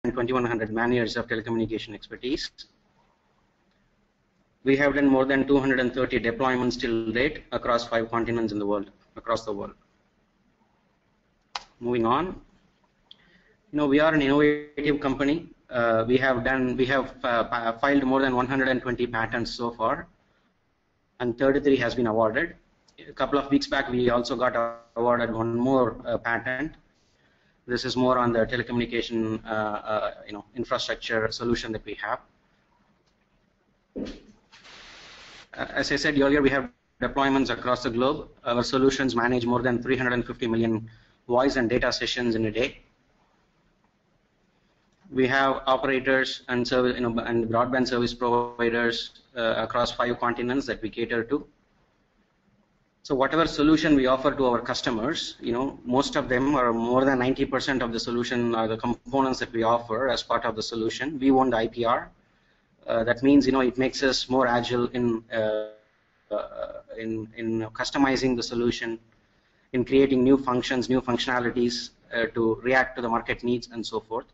2,100 man-years of telecommunication expertise. We have done more than 230 deployments till date across 5 continents in the world, across the world. Moving on, we are an innovative company. We have filed more than 120 patents so far, and 33 has been awarded. A couple of weeks back, we also got awarded one more patent. This is more on the telecommunication, infrastructure solution that we have. As I said earlier, we have deployments across the globe. Our solutions manage more than 350 million voice and data sessions in a day. We have operators and service, and broadband service providers across 5 continents that we cater to. So whatever solution we offer to our customers, most of them, or more than 90% of the solution, are the components that we offer as part of the solution. We own the IPR. That means, it makes us more agile in customizing the solution, in creating new functions, new functionalities to react to the market needs, and so forth.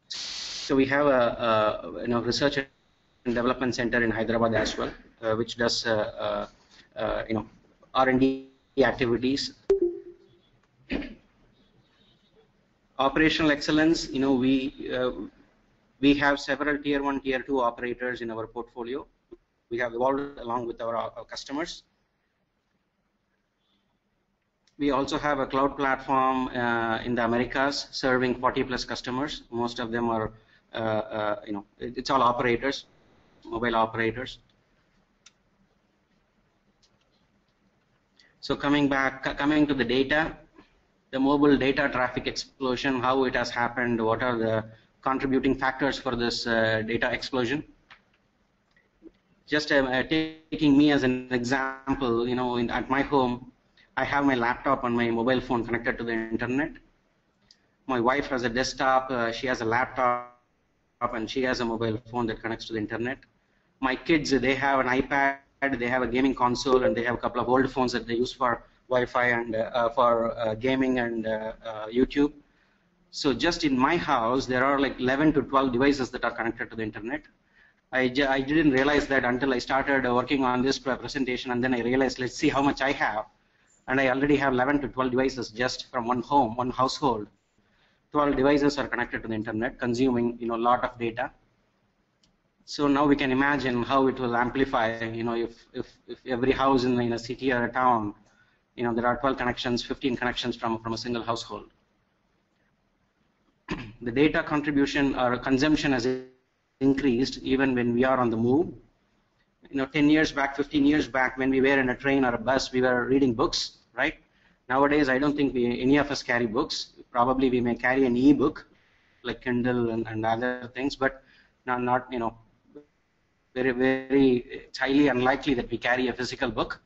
So we have a research and development center in Hyderabad as well, which does R&D activities. Operational excellence, we have several tier 1, tier 2 operators in our portfolio. We have evolved along with our customers. We also have a cloud platform in the Americas serving 40+ customers. Most of them are, it's all operators, mobile operators. So coming to the data, the mobile data traffic explosion, how it has happened, what are the contributing factors for this data explosion. Just taking me as an example, at my home, I have my laptop and my mobile phone connected to the internet. My wife has a desktop, she has a laptop, and she has a mobile phone that connects to the internet. My kids, they have an iPad, they have a gaming console, and they have a couple of old phones that they use for Wi-Fi and for gaming and YouTube. So just in my house, there are like 11 to 12 devices that are connected to the internet. I didn't realize that until I started working on this presentation, and then I realized, let's see how much I have. And I already have 11 to 12 devices just from one home, one household. 12 devices are connected to the internet, consuming a lot of data. So now we can imagine how it will amplify. If every house in a city or a town, there are 12 connections, 15 connections from a single household. The data contribution or consumption has increased even when we are on the move. 10 years back, 15 years back, when we were in a train or a bus, we were reading books, right? Nowadays, I don't think any of us carry books. Probably we may carry an e-book, like Kindle and other things, but not very, very, it's highly unlikely that we carry a physical book.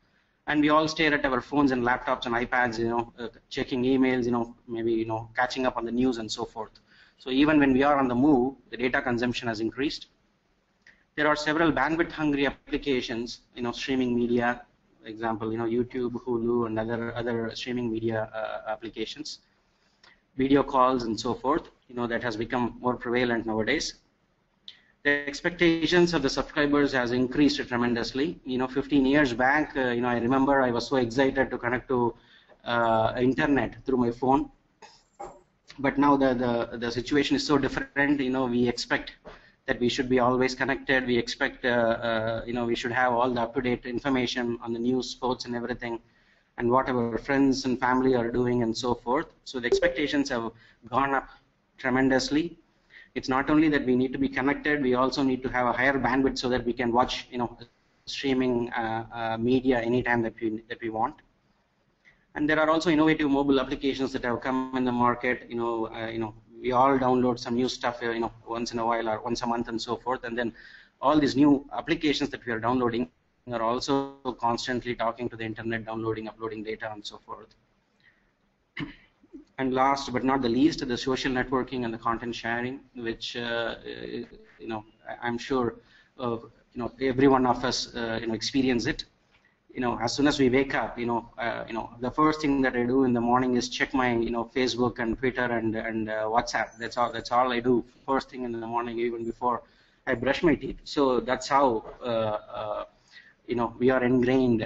And we all stare at our phones and laptops and iPads, checking emails, maybe, catching up on the news and so forth. So even when we are on the move, the data consumption has increased. There are several bandwidth-hungry applications, streaming media, example, YouTube, Hulu, and other streaming media applications, video calls, and so forth. That has become more prevalent nowadays. The expectations of the subscribers has increased tremendously. 15 years back, I remember I was so excited to connect to internet through my phone. But now the situation is so different. We expect that we should be always connected. We expect, we should have all the up-to-date information on the news, sports, and everything, and what our friends and family are doing, and so forth. So the expectations have gone up tremendously. It's not only that we need to be connected, we also need to have a higher bandwidth so that we can watch, streaming media anytime that we want. And there are also innovative mobile applications that have come in the market. We all download some new stuff, once in a while or once a month and so forth. And then all these new applications that we are downloading are also constantly talking to the internet, downloading, uploading data, and so forth. And last but not the least, the social networking and the content sharing, which I'm sure every one of us experience it. as soon as we wake up, the first thing that I do in the morning is check my, Facebook and Twitter and WhatsApp. That's all I do first thing in the morning, even before I brush my teeth. So that's how, we are ingrained,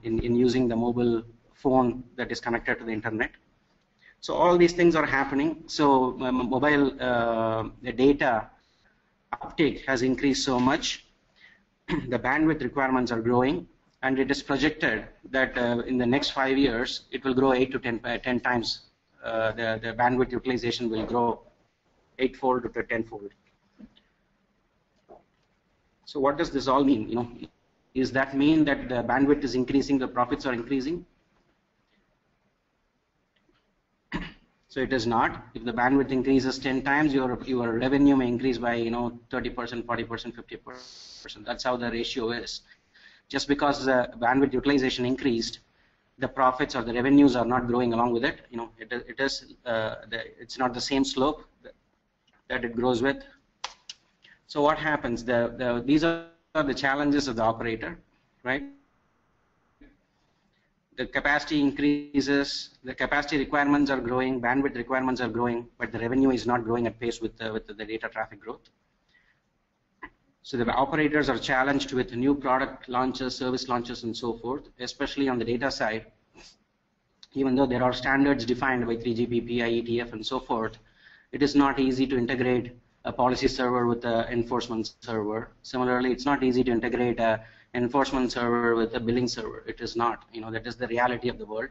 in using the mobile phone that is connected to the internet. So all these things are happening. So mobile data uptake has increased so much. The bandwidth requirements are growing, and it is projected that in the next 5 years, it will grow 8 to 10 times. The bandwidth utilization will grow 8-fold to 10-fold. So what does this all mean? Does that mean that the bandwidth is increasing, the profits are increasing? So it is not. If the bandwidth increases 10 times, your revenue may increase by 30%, 40%, 50%. That's how the ratio is. Just because the bandwidth utilization increased, the profits or the revenues are not growing along with it. It's not the same slope that it grows with. So what happens? These are the challenges of the operator, right? The capacity increases, the capacity requirements are growing, bandwidth requirements are growing, but the revenue is not growing at pace with the data traffic growth. So the operators are challenged with new product launches, service launches, and so forth, especially on the data side. Even though there are standards defined by 3GPP, IETF, and so forth, it is not easy to integrate a policy server with an enforcement server. Similarly, it's not easy to integrate an enforcement server with a billing server. It is not. That is the reality of the world.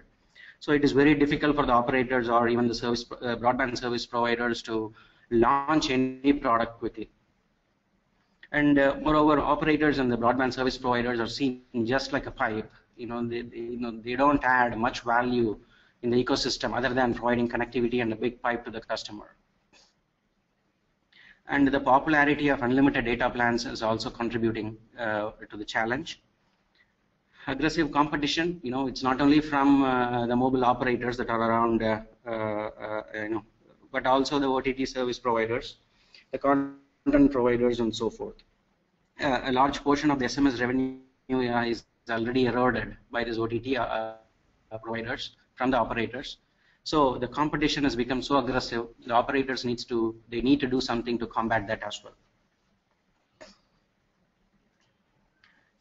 So it is very difficult for the operators or even the broadband service providers to launch any product quickly. And moreover, operators and the broadband service providers are seen just like a pipe. They don't add much value in the ecosystem other than providing connectivity and a big pipe to the customer. And the popularity of unlimited data plans is also contributing to the challenge. Aggressive competition, it's not only from the mobile operators that are around, but also the OTT service providers, the content providers, and so forth. A large portion of the SMS revenue is already eroded by these OTT providers from the operators. So the competition has become so aggressive, the operators need to do something to combat that as well.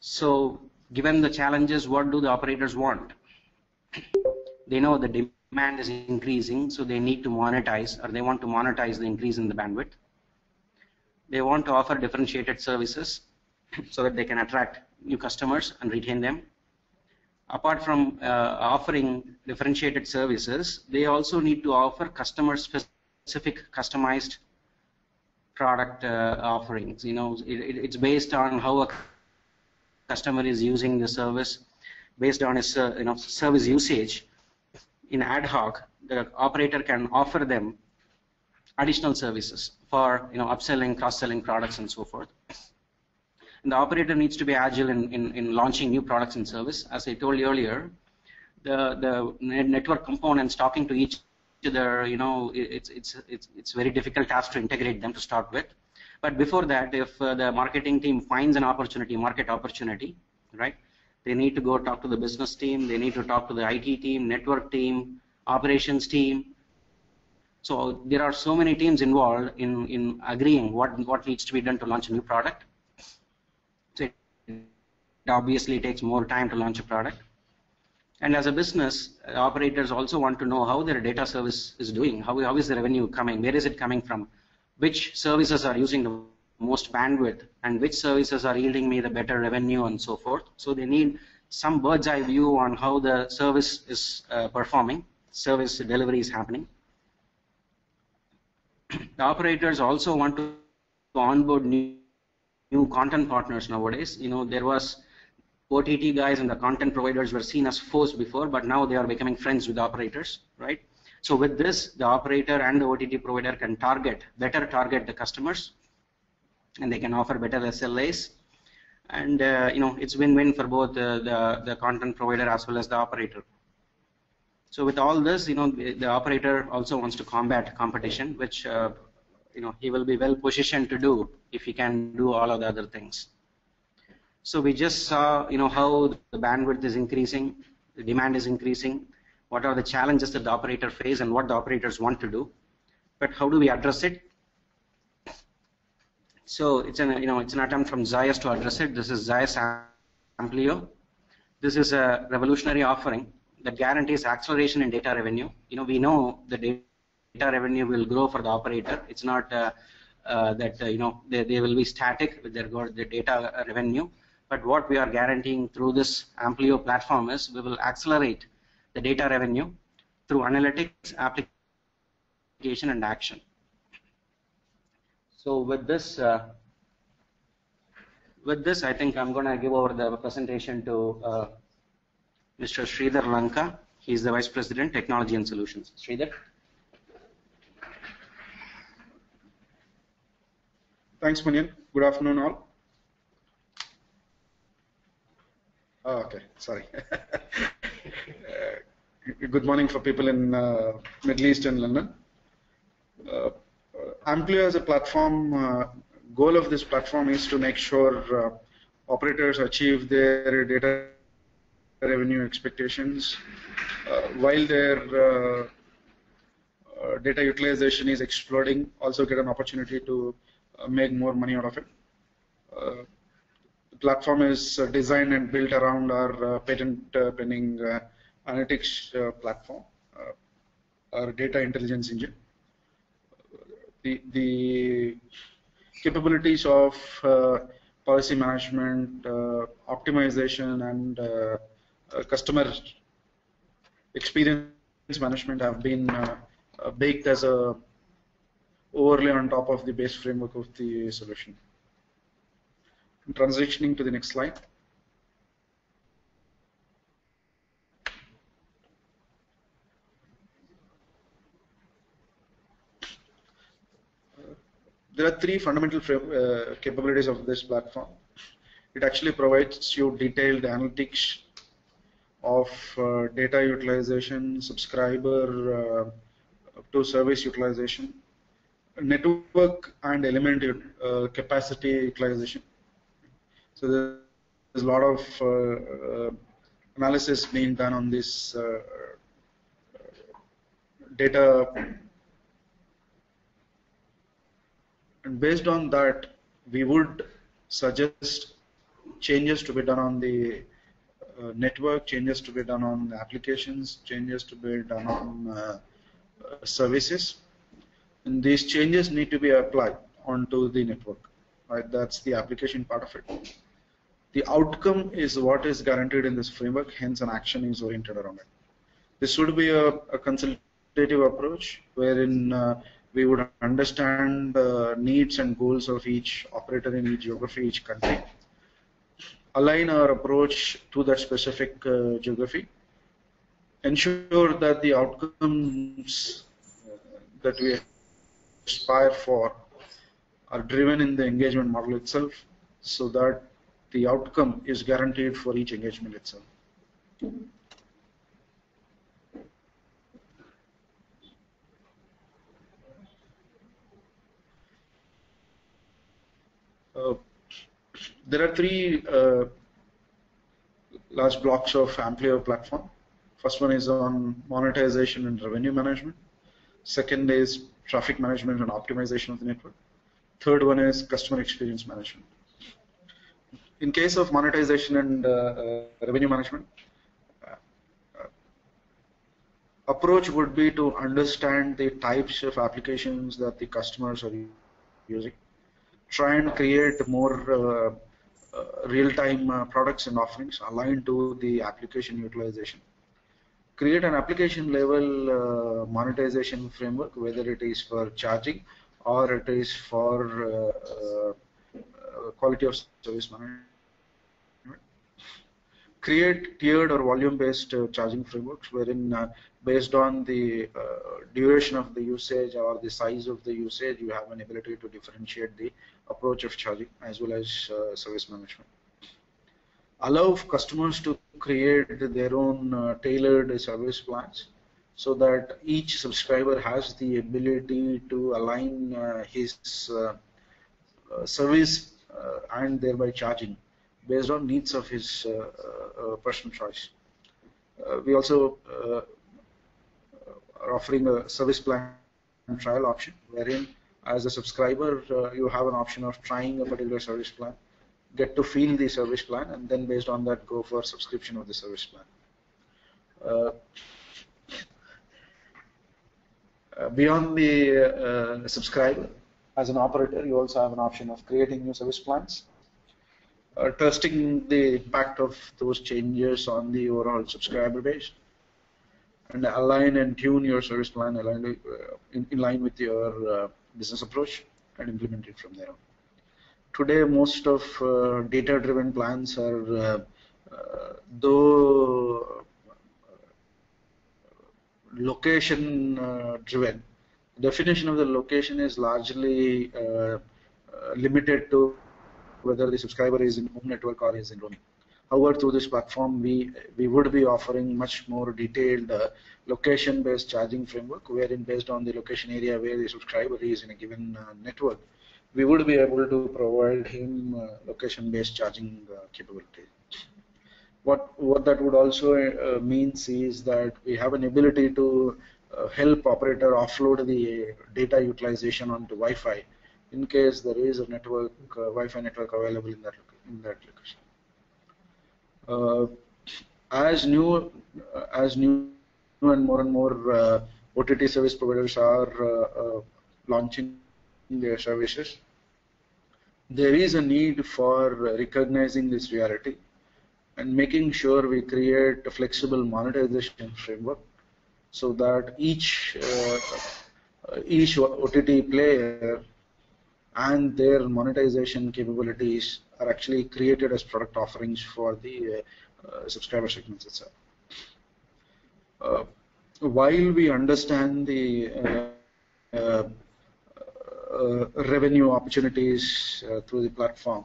So given the challenges, what do the operators want? They know the demand is increasing, so they need to monetize, or they want to monetize the increase in the bandwidth. They want to offer differentiated services so that they can attract new customers and retain them. Apart from offering differentiated services, they also need to offer customer-specific, customized product offerings. It's based on how a customer is using the service, based on his service usage. In ad hoc, the operator can offer them additional services for upselling, cross-selling products, and so forth. And the operator needs to be agile in launching new products and service. As I told you earlier, the network components talking to each other, it's very difficult task to integrate them to start with. But before that, if the marketing team finds an opportunity, market opportunity, right? They need to go talk to the business team. They need to talk to the IT team, network team, operations team. So there are so many teams involved in agreeing what needs to be done to launch a new product. So it obviously takes more time to launch a product. And as a business, operators also want to know how their data service is doing. How is the revenue coming? Where is it coming from? Which services are using the most bandwidth, and which services are yielding me the better revenue, and so forth. So they need some bird's eye view on how the service is performing, service delivery is happening. The operators also want to onboard new content partners nowadays. There was OTT guys and the content providers were seen as foes before, but now they are becoming friends with the operators, right? So with this, the operator and the OTT provider can better target the customers, and they can offer better SLAs. And it's win-win for both the content provider as well as the operator. So with all this, the operator also wants to combat competition, which he will be well positioned to do if he can do all of the other things. So we just saw, how the bandwidth is increasing, the demand is increasing, what are the challenges that the operator face and what the operators want to do, but how do we address it? So it's an attempt from Zaius to address it. This is Zaius Amplio. This is a revolutionary offering that guarantees acceleration in data revenue. We know the data revenue will grow for the operator. It's not that they will be static with their data revenue. But what we are guaranteeing through this Amplio platform is we will accelerate the data revenue through analytics, application, and action. So with this, I think I'm going to give over the presentation to Mr. Sridhar Lanka. He's the Vice President, Technology and Solutions. Sridhar. Thanks, Manian. Good afternoon, all. Oh, okay, sorry. Good morning for people in Middle East and London. Amplio as a platform, goal of this platform is to make sure operators achieve their data revenue expectations while their data utilization is exploding, also get an opportunity to make more money out of it. The platform is designed and built around our patent pending analytics platform, our data intelligence engine. The capabilities of policy management, optimization, and customer experience management have been baked as a overlay on top of the base framework of the solution. Transitioning to the next slide. There are three fundamental capabilities of this platform. It actually provides you detailed analytics of data utilization, subscriber to service utilization, network and element capacity utilization. So there's a lot of analysis being done on this data, and based on that, we would suggest changes to be done on the network, changes to be done on applications, changes to be done on services, and these changes need to be applied onto the network. Right, that's the application part of it. The outcome is what is guaranteed in this framework, hence an action is oriented around it. This would be a consultative approach wherein we would understand the needs and goals of each operator in each geography, each country, align our approach to that specific geography, ensure that the outcomes that we aspire for are driven in the engagement model itself, so that the outcome is guaranteed for each engagement itself. There are three large blocks of Amplio platform. First one is on monetization and revenue management. Second is traffic management and optimization of the network. Third one is customer experience management. In case of monetization and revenue management, approach would be to understand the types of applications that the customers are using, try and create more real-time products and offerings aligned to the application utilization, create an application level monetization framework, whether it is for charging or it is for quality of service management. Create tiered or volume-based charging frameworks, wherein based on the duration of the usage or the size of the usage, you have an ability to differentiate the approach of charging as well as service management. Allow customers to create their own tailored service plans, so that each subscriber has the ability to align his service and thereby charging based on needs of his personal choice. We also are offering a service plan trial option, wherein as a subscriber you have an option of trying a particular service plan, get to feel the service plan, and then based on that go for subscription of the service plan. Beyond the subscriber, as an operator, you also have an option of creating new service plans, testing the impact of those changes on the overall subscriber base, and align and tune your service plan in line with your business approach, and implement it from there on. Today, most of data-driven plans are, though location-driven. Definition of the location is largely limited to whether the subscriber is in home network or is in roaming. However, through this platform, we would be offering much more detailed location-based charging framework, wherein based on the location area where the subscriber is in a given network, we would be able to provide him location-based charging capability. What that would also means is that we have an ability to help operator offload the data utilization onto Wi-Fi in case there is a network Wi-Fi network available in that location. As new and more OTT service providers are launching their services, there is a need for recognizing this reality and making sure we create a flexible monetization framework so that each OTT player and their monetization capabilities are actually created as product offerings for the subscriber segments itself. While we understand the revenue opportunities through the platform,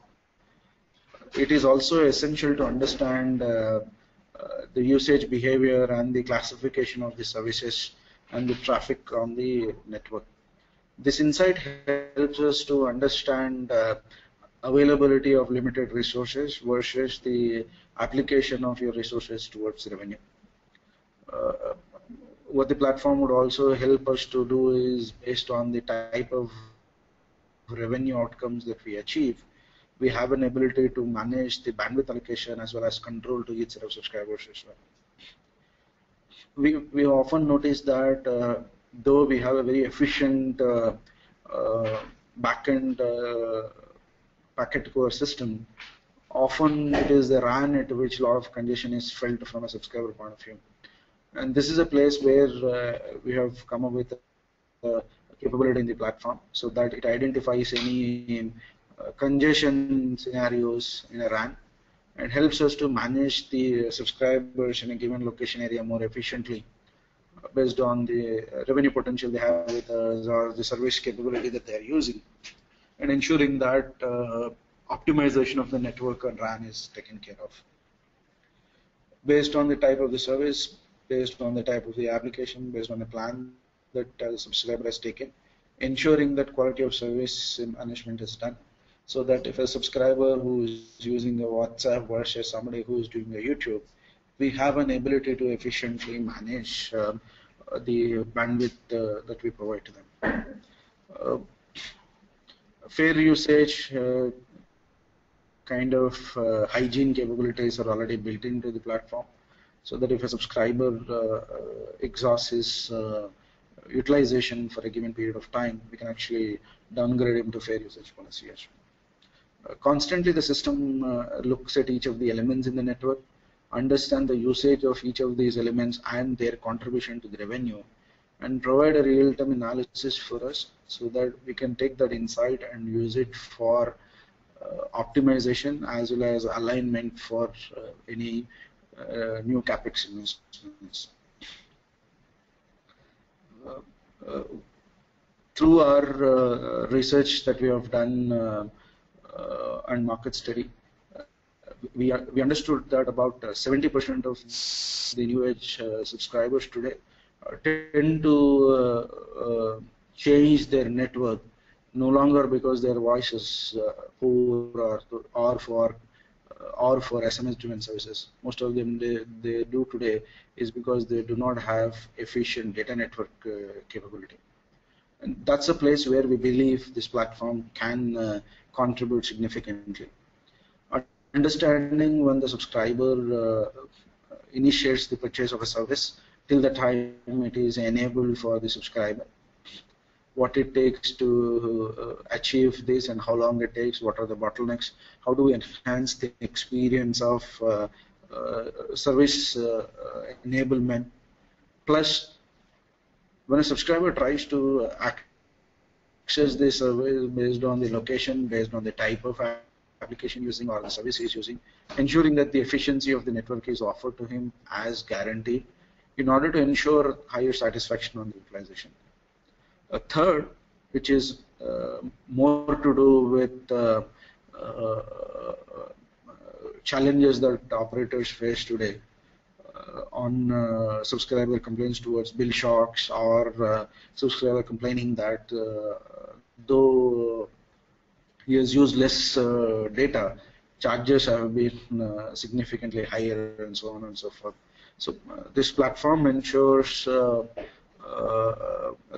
it is also essential to understand the usage behavior and the classification of the services and the traffic on the network. This insight helps us to understand availability of limited resources versus the application of your resources towards revenue. What the platform would also help us to do is, based on the type of revenue outcomes that we achieve, we have an ability to manage the bandwidth allocation as well as control to each set of subscribers as well. We often notice that though we have a very efficient backend packet core system, often it is the RAN at which a lot of congestion is felt from a subscriber point of view. And this is a place where we have come up with a capability in the platform so that it identifies any congestion scenarios in a RAN and helps us to manage the subscribers in a given location area more efficiently based on the revenue potential they have with us or the service capability that they are using, and ensuring that optimization of the network and RAN is taken care of. Based on the type of the service, based on the type of the application, based on the plan that the subscriber has taken, ensuring that quality of service management is done, so that if a subscriber who is using a WhatsApp versus somebody who is doing a YouTube, we have an ability to efficiently manage the bandwidth that we provide to them. Fair usage kind of hygiene capabilities are already built into the platform, so that if a subscriber exhausts his utilization for a given period of time, we can actually downgrade him to fair usage policy as well. Constantly the system looks at each of the elements in the network, understand the usage of each of these elements and their contribution to the revenue, and provide a real-time analysis for us so that we can take that insight and use it for optimization as well as alignment for any new capex investments. Through our research that we have done and market study, we understood that about 70% of the new age subscribers today tend to change their network no longer because their voice is poor or for or for SMS-driven services. Most of them they do today is because they do not have efficient data network capability. And that's a place where we believe this platform can contribute significantly. Understanding when the subscriber initiates the purchase of a service till the time it is enabled for the subscriber, what it takes to achieve this and how long it takes, what are the bottlenecks, how do we enhance the experience of service enablement. Plus, when a subscriber tries to access the service based on the location, based on the type of application using or the service he is using, ensuring that the efficiency of the network is offered to him as guaranteed in order to ensure higher satisfaction on the utilization. A third, which is more to do with challenges that operators face today on subscriber complaints towards bill shocks or subscriber complaining that though he has used less data, charges have been significantly higher and so on and so forth. So this platform ensures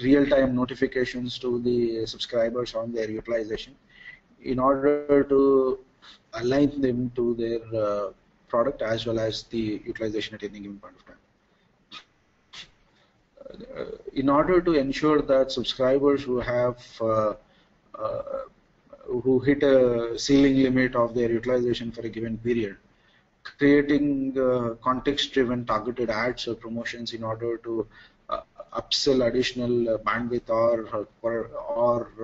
real-time notifications to the subscribers on their utilization in order to align them to their product as well as the utilization at any given point of time. In order to ensure that subscribers who have who hit a ceiling limit of their utilization for a given period, creating context-driven targeted ads or promotions in order to upsell additional bandwidth or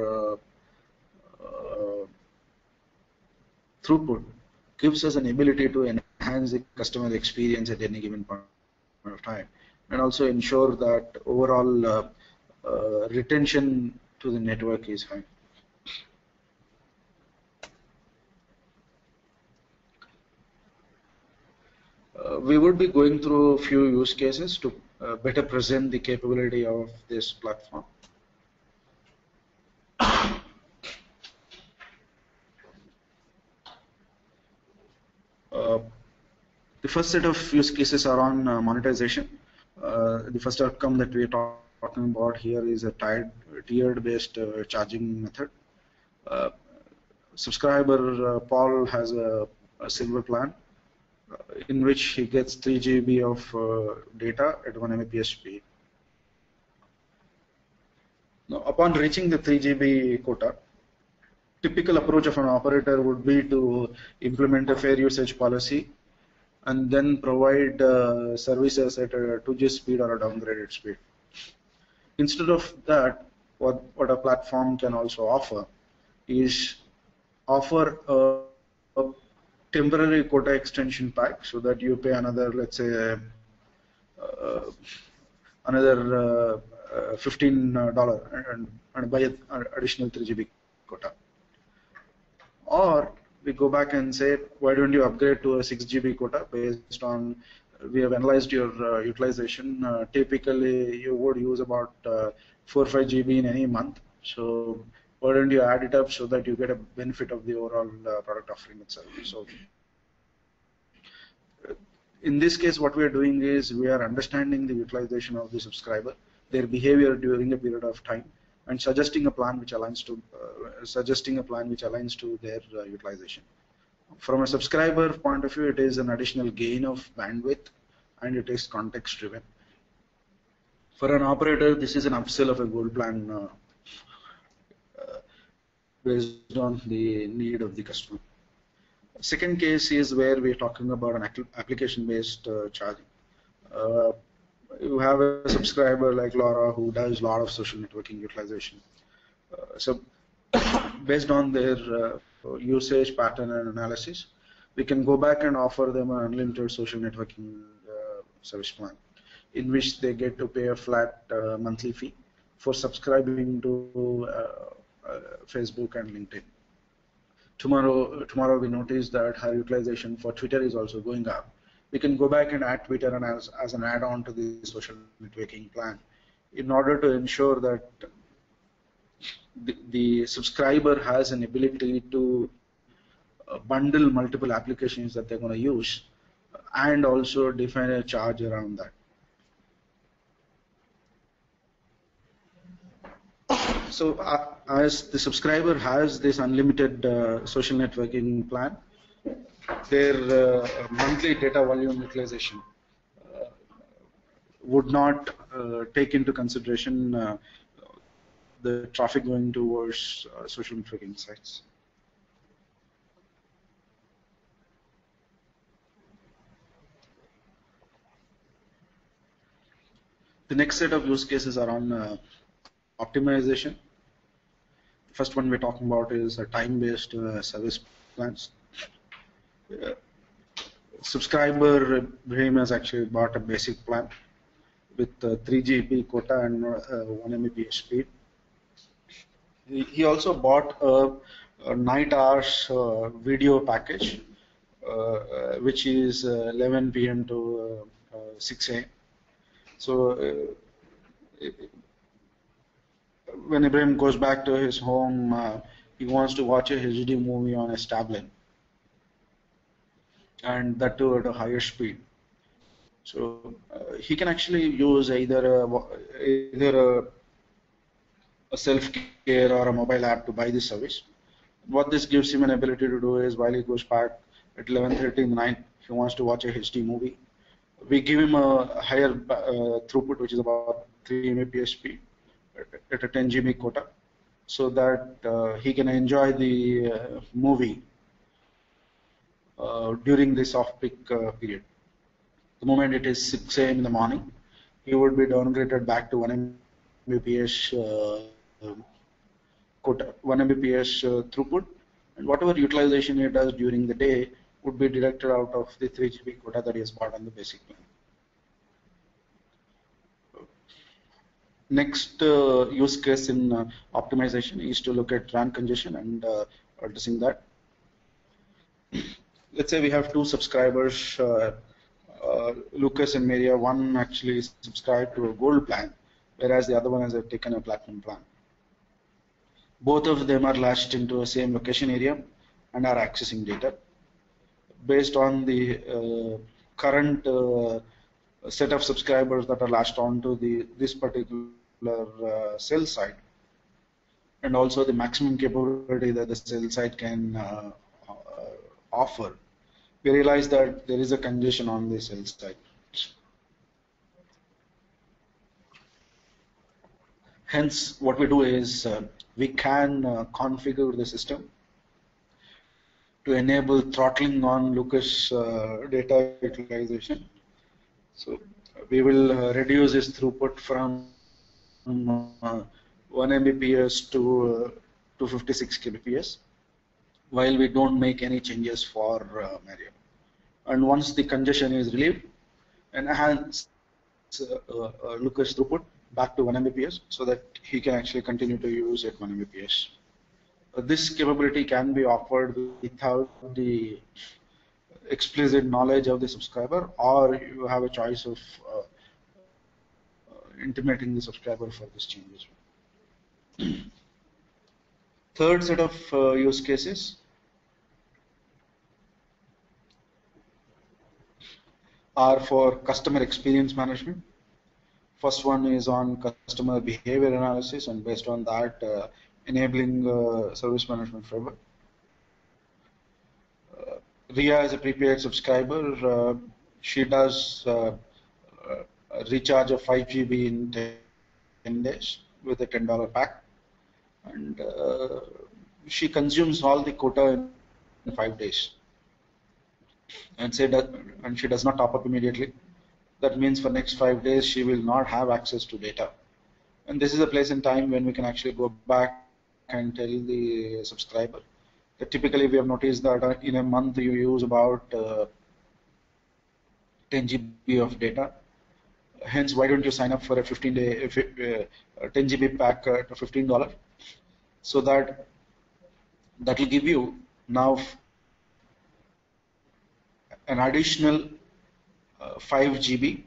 throughput gives us an ability to enhance the customer experience at any given point of time, and also ensure that overall retention to the network is high. We would be going through a few use cases to better present the capability of this platform. The first set of use cases are on monetization. The first outcome that we are talking about here is a tiered-based charging method. Subscriber Paul has a silver plan in which he gets 3 GB of data at 1 Mbps speed. Now, upon reaching the 3 GB quota, typical approach of an operator would be to implement a fair usage policy and then provide services at a 2G speed or a downgraded speed. Instead of that, what a platform can also offer is offer a temporary quota extension pack so that you pay another, let's say, another $15 and buy an additional 3 GB quota. Or we go back and say, why don't you upgrade to a 6 GB quota based on, we have analyzed your utilization. Typically, you would use about 4 or 5 GB in any month. So why don't you add it up so that you get a benefit of the overall product offering itself. So in this case, what we are doing is we are understanding the utilization of the subscriber, their behavior during a period of time, and suggesting a plan which aligns to their utilization. From a subscriber point of view, it is an additional gain of bandwidth, and it is context driven. For an operator, this is an upsell of a gold plan based on the need of the customer. Second case is where we are talking about an application-based charging. You have a subscriber like Laura who does a lot of social networking utilization. So based on their usage pattern and analysis, we can go back and offer them an unlimited social networking service plan in which they get to pay a flat monthly fee for subscribing to Facebook and LinkedIn. Tomorrow we notice that her utilization for Twitter is also going up. We can go back and add Twitter and as an add-on to the social networking plan in order to ensure that the subscriber has an ability to bundle multiple applications that they're going to use, and also define a charge around that. So as the subscriber has this unlimited social networking plan, their monthly data volume utilization would not take into consideration the traffic going towards social networking sites. The next set of use cases are on optimization. First one we're talking about is time-based service plans. Subscriber Ibrahim has actually bought a basic plan with 3 GB quota and 1 Mbps speed. He also bought a night hours video package, which is 11 p.m. to 6 a.m. So when Ibrahim goes back to his home, he wants to watch a HD movie on his tablet, and that too at a higher speed. So he can actually use either a self-care or a mobile app to buy this service. What this gives him an ability to do is, while he goes back at 11:30 in the night, he wants to watch a HD movie, we give him a higher throughput, which is about 3 Mbps speed at a 10 GB quota, so that he can enjoy the movie during this off-peak period. The moment it is 6 a.m. in the morning, he would be downgraded back to 1 Mbps quota, 1 Mbps throughput, and whatever utilization he does during the day would be deducted out of the 3 GB quota that he has bought on the basic plan. Next use case in optimization is to look at RAM congestion and addressing that. Let's say we have two subscribers, Lucas and Maria. One actually subscribed to a gold plan, whereas the other one has taken a platinum plan. Both of them are latched into a same location area and are accessing data. Based on the current set of subscribers that are latched onto this particular cell site, and also the maximum capability that the cell site can offer, we realize that there is a congestion on the cell site. Hence, what we do is we can configure the system to enable throttling on Lucas data utilization. So we will reduce its throughput from 1 Mbps to 256 kbps, while we don't make any changes for Maria. And once the congestion is relieved, enhance Lucas throughput back to 1 Mbps so that he can actually continue to use at 1 Mbps. This capability can be offered without the explicit knowledge of the subscriber, or you have a choice of intimating the subscriber for this change. Third set of use cases are for customer experience management. First one is on customer behavior analysis, and based on that, enabling service management framework. Ria is a prepaid subscriber. She does a recharge of 5 GB in 10 days with a $10 pack, and she consumes all the quota in 5 days. And she does not top up immediately. That means for next 5 days she will not have access to data. And this is a place in time when we can actually go back and tell the subscriber that typically we have noticed that in a month you use about 10 GB of data. Hence, why don't you sign up for a 15-day 10 GB pack at $15, so that will give you now an additional 5 GB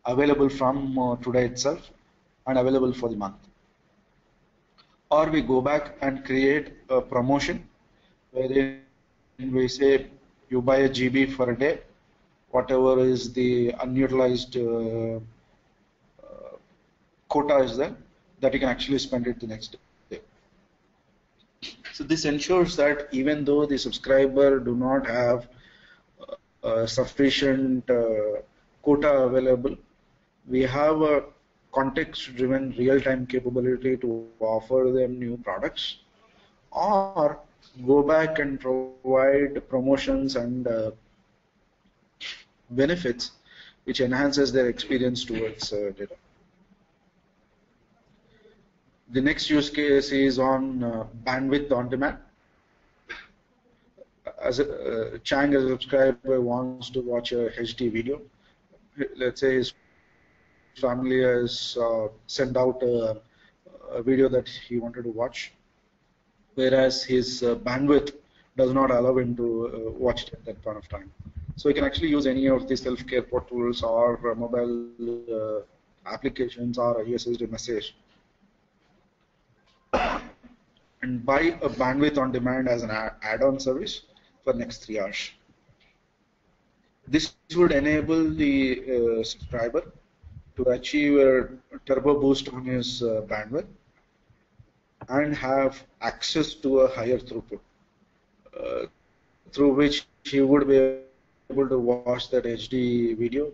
available from today itself and available for the month. Or we go back and create a promotion wherein we say you buy a GB for a day, whatever is the unutilized quota is there, that you can actually spend it the next day. So this ensures that even though the subscriber do not have sufficient quota available, we have a context-driven real-time capability to offer them new products, or go back and provide promotions and benefits which enhances their experience towards data. The next use case is on bandwidth on demand. As Chang as a subscriber wants to watch a HD video, let's say his family has sent out a video that he wanted to watch, whereas his bandwidth does not allow him to watch it at that point of time. So he can actually use any of the self-care portals or mobile applications or USSD message and buy a bandwidth on demand as an add-on service for next 3 hours. This would enable the subscriber to achieve a turbo boost on his bandwidth and have access to a higher throughput, through which he would be able to watch that HD video.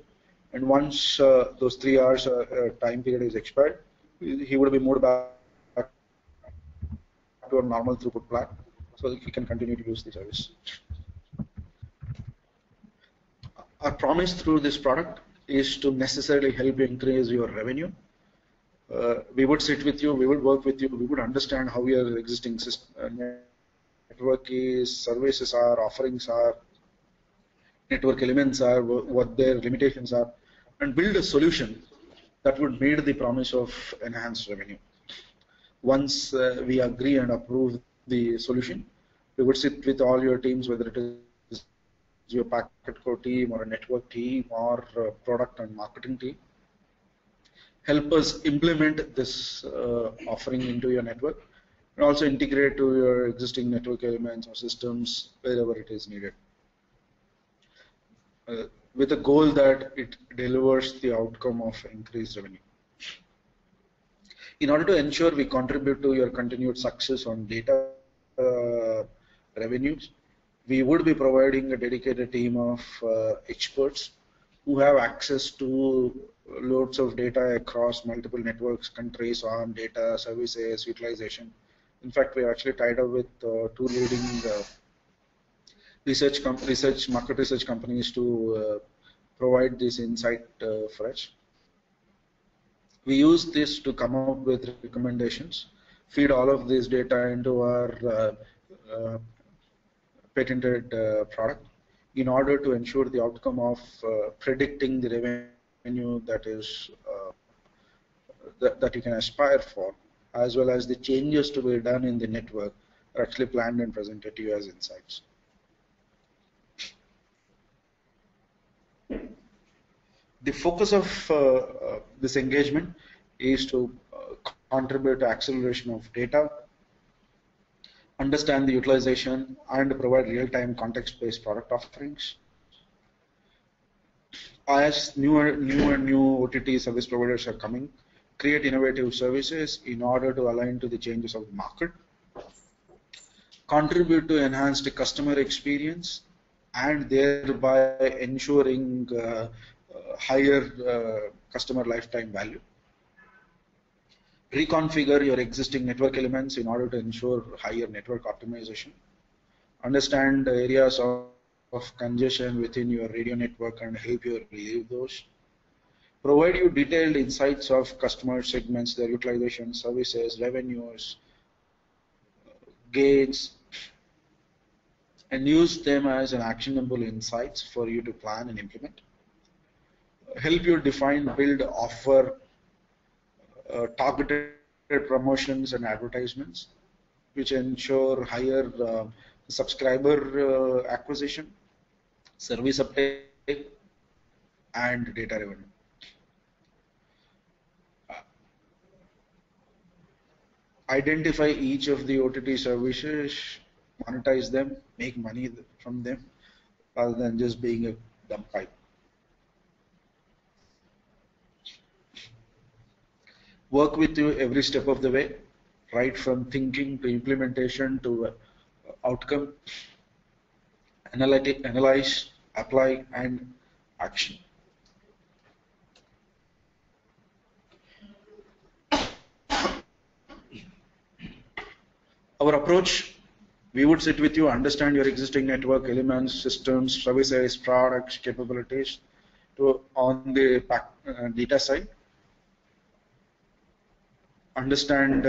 And once those 3 hours time period is expired, he would be moved back to a normal throughput plan, so that he can continue to use the service. Our promise through this product is to necessarily help you increase your revenue. We would sit with you, we would work with you, we would understand how your existing network is, services are, offerings are, network elements are, what their limitations are, and build a solution that would meet the promise of enhanced revenue. Once we agree and approve the solution, we would sit with all your teams, whether it is your packet core team or a network team or a product and marketing team, help us implement this offering into your network and also integrate to your existing network elements or systems wherever it is needed, with the goal that it delivers the outcome of increased revenue. In order to ensure we contribute to your continued success on data revenues, we would be providing a dedicated team of experts who have access to loads of data across multiple networks, countries, on data, services, utilization. In fact, we are actually tied up with 2 leading market research companies to provide this insight for us. We use this to come up with recommendations, feed all of this data into our patented product in order to ensure the outcome of predicting the revenue that is that you can aspire for, as well as the changes to be done in the network are actually planned and presented to you as insights. The focus of this engagement is to contribute to acceleration of data, understand the utilization, and provide real-time context-based product offerings. As new OTT service providers are coming, create innovative services in order to align to the changes of the market, contribute to enhanced customer experience, and thereby ensuring higher customer lifetime value. Reconfigure your existing network elements in order to ensure higher network optimization. Understand the areas of congestion within your radio network and help you relieve those. Provide you detailed insights of customer segments, their utilization, services, revenues, gains, and use them as an actionable insights for you to plan and implement. Help you define, build, offer targeted promotions and advertisements, which ensure higher subscriber acquisition, service uptake, and data revenue. Identify each of the OTT services monetize them, make money from them, rather than just being a dumb pipe. Work with you every step of the way, right from thinking to implementation to outcome, analyze, apply, and action. Our approach, we would sit with you, understand your existing network elements, systems, services, products, capabilities on the data side. Understand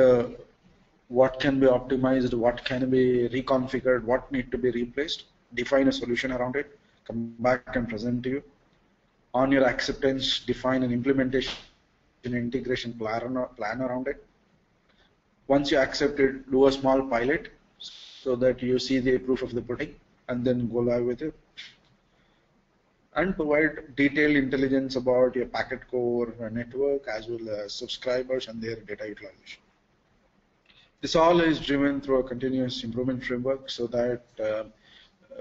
what can be optimized, what can be reconfigured, what need to be replaced, define a solution around it, come back and present to you. On your acceptance, define an implementation integration plan around it. Once you accept it, do a small pilot so that you see the proof of the pudding, and then go live with it. And provide detailed intelligence about your packet core network as well as subscribers and their data utilization. This all is driven through a continuous improvement framework so that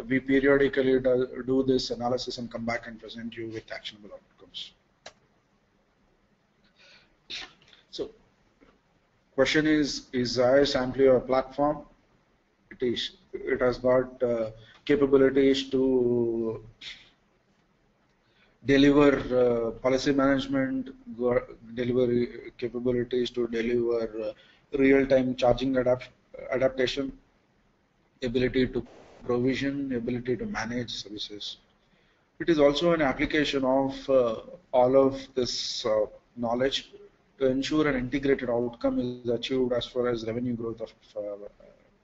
we periodically do this analysis and come back and present you with actionable outcomes. So, question is Zayo Amplio a platform? It is. It has got capabilities to deliver policy management, deliver capabilities to deliver real-time charging adaptation, ability to provision, ability to manage services. It is also an application of all of this knowledge to ensure an integrated outcome is achieved as far as revenue growth of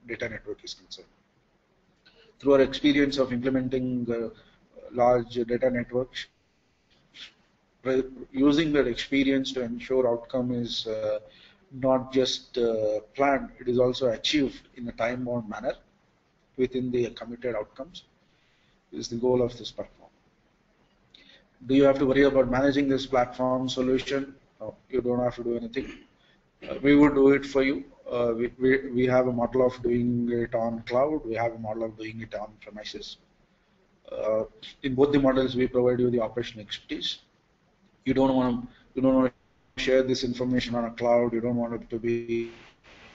data network is concerned. Through our experience of implementing large data networks, using that experience to ensure outcome is not just planned, it is also achieved in a time-bound manner within the committed outcomes is the goal of this platform. Do you have to worry about managing this platform solution? No, you don't have to do anything. We would do it for you. We have a model of doing it on cloud. We have a model of doing it on premises. In both the models, we provide you the operational expertise. You don't want to share this information on a cloud. You don't want it to be.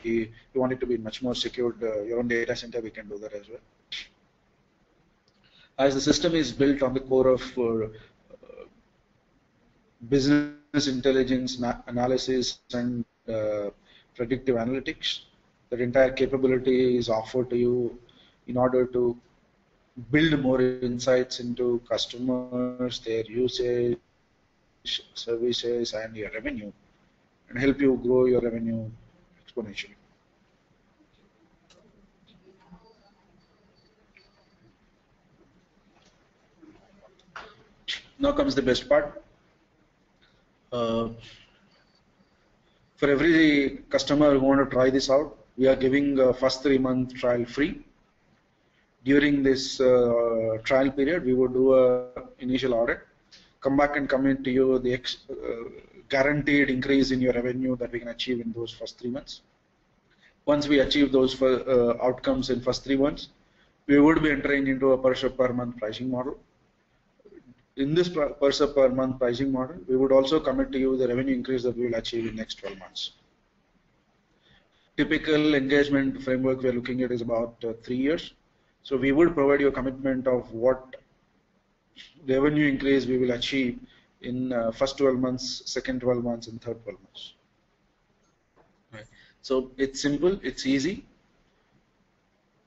You want it to be much more secured. Your own data center, we can do that as well. As the system is built on the core of business intelligence analysis and predictive analytics, that entire capability is offered to you in order to build more insights into customers, their usage, services, and your revenue, and help you grow your revenue exponentially. Now comes the best part. For every customer who want to try this out, we are giving a first 3-month trial free. During this trial period, we will do a initial audit, come back and commit to you the guaranteed increase in your revenue that we can achieve in those first 3 months. Once we achieve those outcomes in first 3 months, we would be entering into a per sub per month pricing model. In this per sub per month pricing model, we would also commit to you the revenue increase that we will achieve in next 12 months. Typical engagement framework we are looking at is about 3 years. So we would provide you a commitment of what revenue increase we will achieve in first 12 months, second 12 months, and third 12 months. Right. So it's simple, it's easy.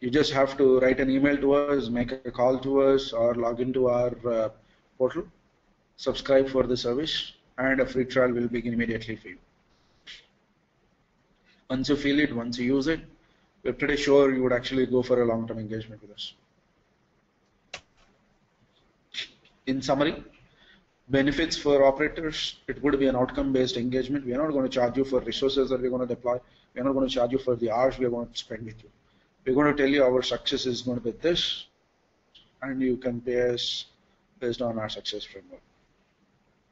You just have to write an email to us, make a call to us, or log into our portal, subscribe for the service, and a free trial will begin immediately for you. Once you feel it, once you use it, we're pretty sure you would actually go for a long-term engagement with us. In summary, benefits for operators, it would be an outcome-based engagement. We are not going to charge you for resources that we're going to deploy. We are not going to charge you for the hours we are going to spend with you. We're going to tell you our success is going to be this, and you can pay us based on our success framework.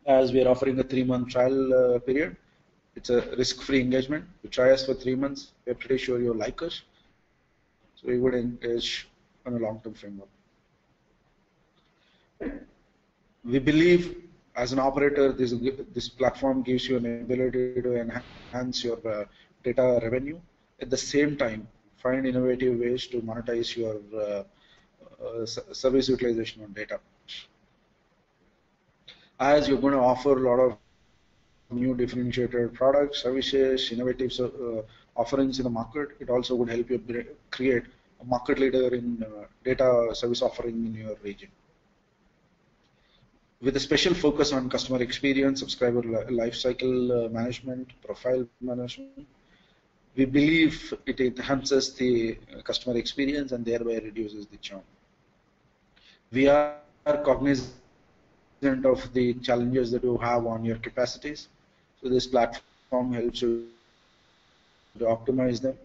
As we are offering a 3-month trial period, it's a risk-free engagement. You try us for 3 months. We're pretty sure you'll like us. So we would engage on a long-term framework. We believe as an operator, this platform gives you an ability to enhance your data revenue. At the same time, find innovative ways to monetize your service utilization on data. As you're going to offer a lot of new differentiated products, services, innovative offerings in the market, it also would help you create a market leader in data service offering in your region. With a special focus on customer experience, subscriber lifecycle management, profile management, we believe it enhances the customer experience and thereby reduces the churn. We are cognizant of the challenges that you have on your capacities. So this platform helps you to optimize them,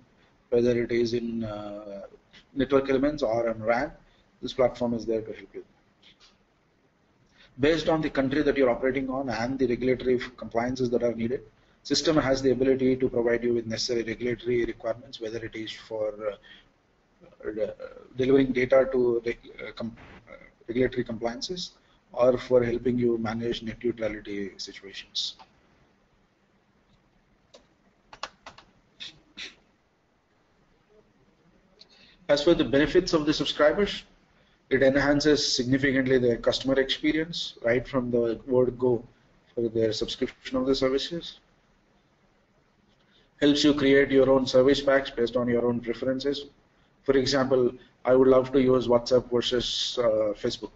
whether it is in network elements or on RAN. This platform is there to help you. Based on the country that you're operating on and the regulatory compliances that are needed, system has the ability to provide you with necessary regulatory requirements, whether it is for delivering data to regulatory compliances or for helping you manage net neutrality situations. As for the benefits of the subscribers, it enhances significantly their customer experience right from the word go for their subscription of the services. Helps you create your own service packs based on your own preferences. For example, I would love to use WhatsApp versus Facebook.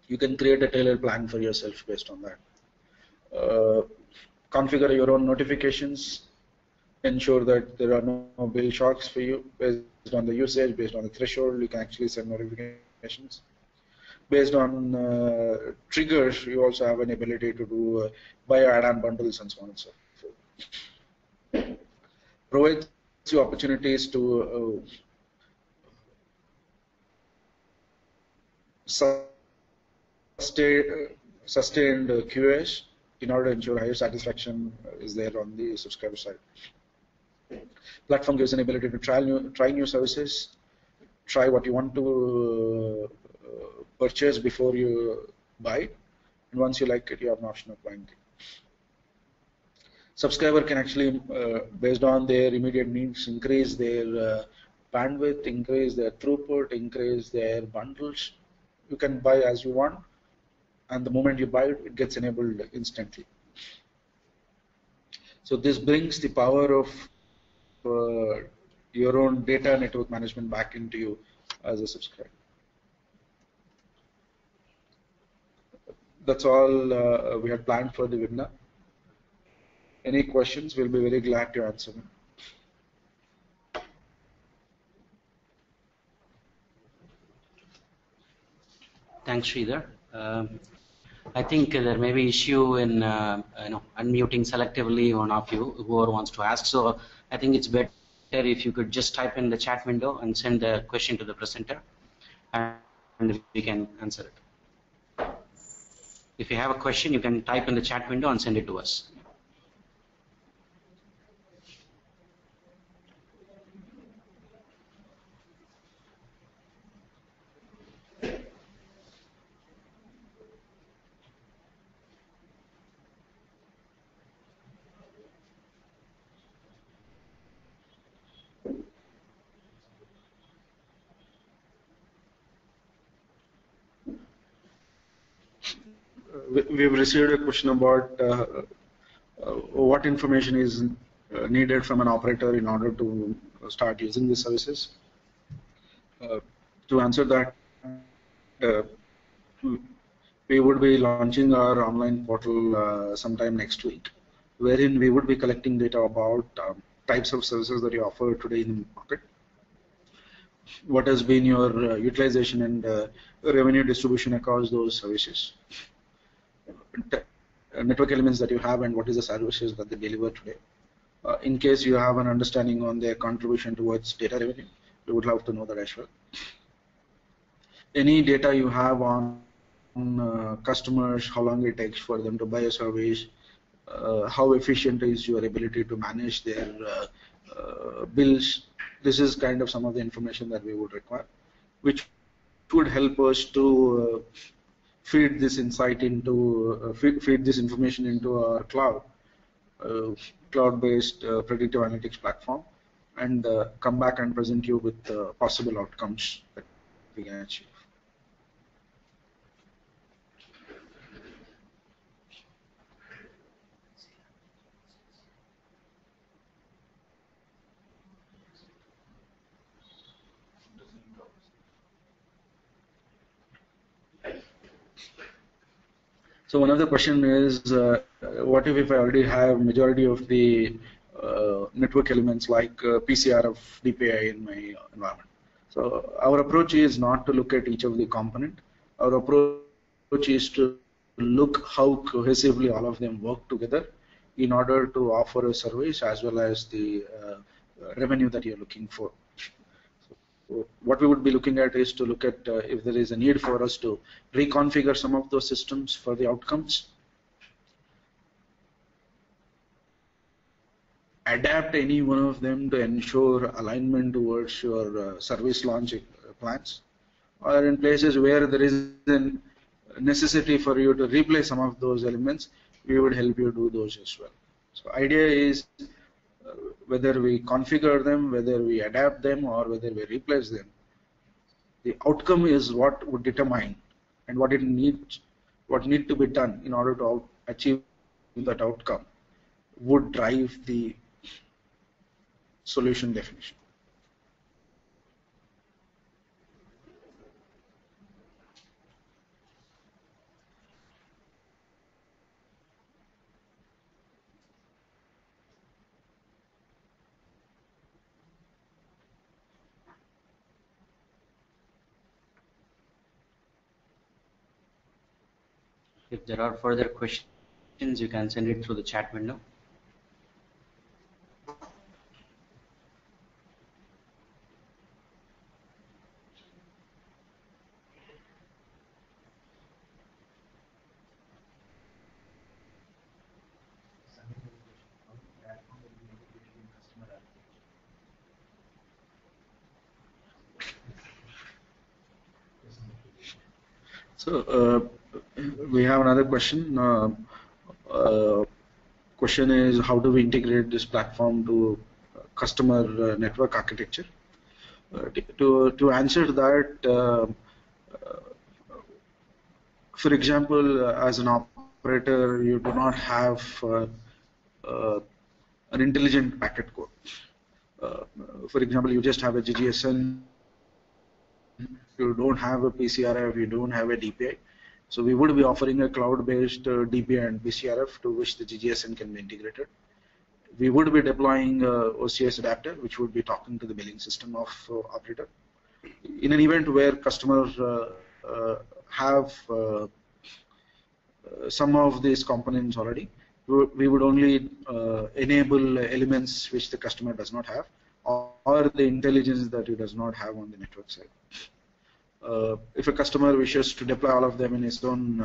You can create a tailored plan for yourself based on that. Configure your own notifications. Ensure that there are no bill shocks for you based on the usage, based on the threshold. You can actually send notifications. Based on triggers, you also have an ability to do buy add-on bundles and so on and so forth. Provides you opportunities to sustained QoS in order to ensure higher satisfaction is there on the subscriber side. Platform gives an ability to try new services, try what you want to purchase before you buy it, and once you like it, you have an option of buying it. Subscriber can actually, based on their immediate needs, increase their bandwidth, increase their throughput, increase their bundles. You can buy as you want, and the moment you buy it, it gets enabled instantly. So this brings the power of your own data network management back into you as a subscriber. That's all we had planned for the webinar. Any questions? We'll be very glad to answer them. Thanks, Sridhar. I think there may be issue in unmuting selectively one of you, whoever wants to ask. So I think it's better if you could just type in the chat window and send the question to the presenter, and we can answer it. If you have a question, you can type in the chat window and send it to us. We've received a question about what information is needed from an operator in order to start using these services. To answer that, we would be launching our online portal sometime next week, wherein we would be collecting data about types of services that you offer today in the market. What has been your utilization and revenue distribution across those services? Network elements that you have and what is the services that they deliver today. In case you have an understanding on their contribution towards data revenue, we would love to know that as well. Any data you have on customers, how long it takes for them to buy a service, how efficient is your ability to manage their bills. This is kind of some of the information that we would require, which would help us to feed this insight into feed this information into our uh, cloud-based predictive analytics platform, and come back and present you with possible outcomes that we can achieve. So one of the question is, what if I already have majority of the network elements like PCRF, DPI in my environment? So our approach is not to look at each of the component. Our approach is to look how cohesively all of them work together in order to offer a service as well as the revenue that you're looking for. So what we would be looking at is to look at if there is a need for us to reconfigure some of those systems for the outcomes, adapt any one of them to ensure alignment towards your service launch plans, or in places where there is a necessity for you to replace some of those elements, we would help you do those as well. So idea is whether we configure them, whether we adapt them, or whether we replace them, the outcome is what would determine and what need to be done in order to achieve that outcome would drive the solution definition. If there are further questions, you can send it through the chat window. So we have another question. Question is, how do we integrate this platform to customer network architecture? To answer that, for example, as an operator, you do not have uh, an intelligent packet core. For example, you just have a GGSN, you don't have a PCRF, you don't have a DPI. So we would be offering a cloud-based DPI and PCRF to which the GGSN can be integrated. We would be deploying OCS adapter, which would be talking to the billing system of operator. In an event where customers have some of these components already, we would only enable elements which the customer does not have, or the intelligence that he does not have on the network side. If a customer wishes to deploy all of them in his own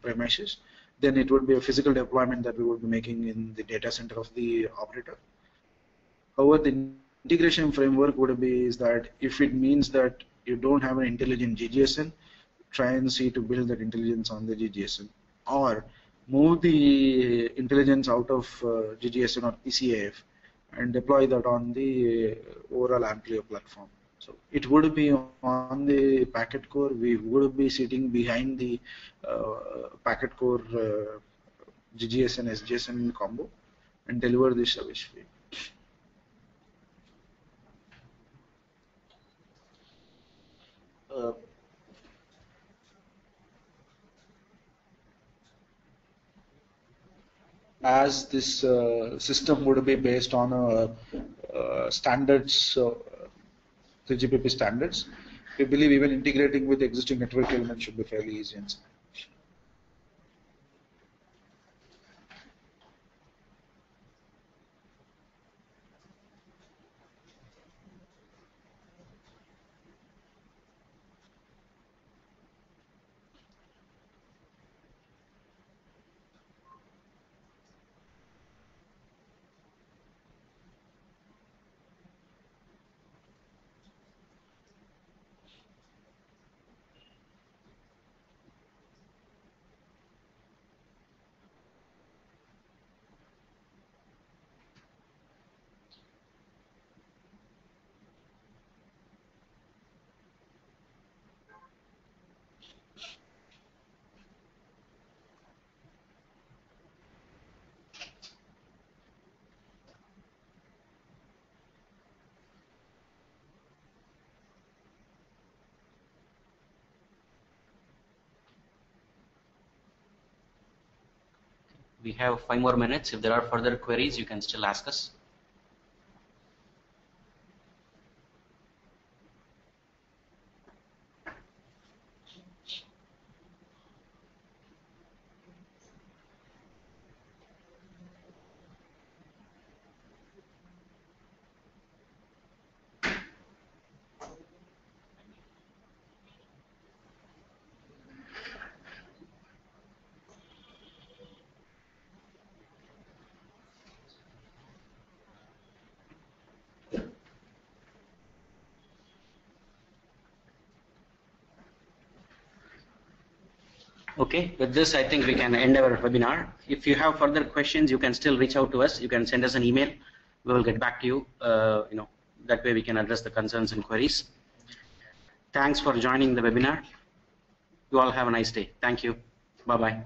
premises, then it would be a physical deployment that we would be making in the data center of the operator. However, the integration framework would be is that if it means that you don't have an intelligent GGSN, try and see to build that intelligence on the GGSN, or move the intelligence out of GGSN or PCAF and deploy that on the overall Amplio platform. So it would be on the packet core. We would be sitting behind the packet core GGSN SGSN combo and deliver this service feed. As this system would be based on standards, 3GPP standards, we believe even integrating with existing network elements should be fairly easy and simple. We have 5 more minutes. If there are further queries, you can still ask us. Okay, with this I think we can end our webinar. If you have further questions, you can still reach out to us. You can send us an email. We will get back to you. That way we can address the concerns and queries. Thanks for joining the webinar. You all have a nice day. Thank you. Bye-bye.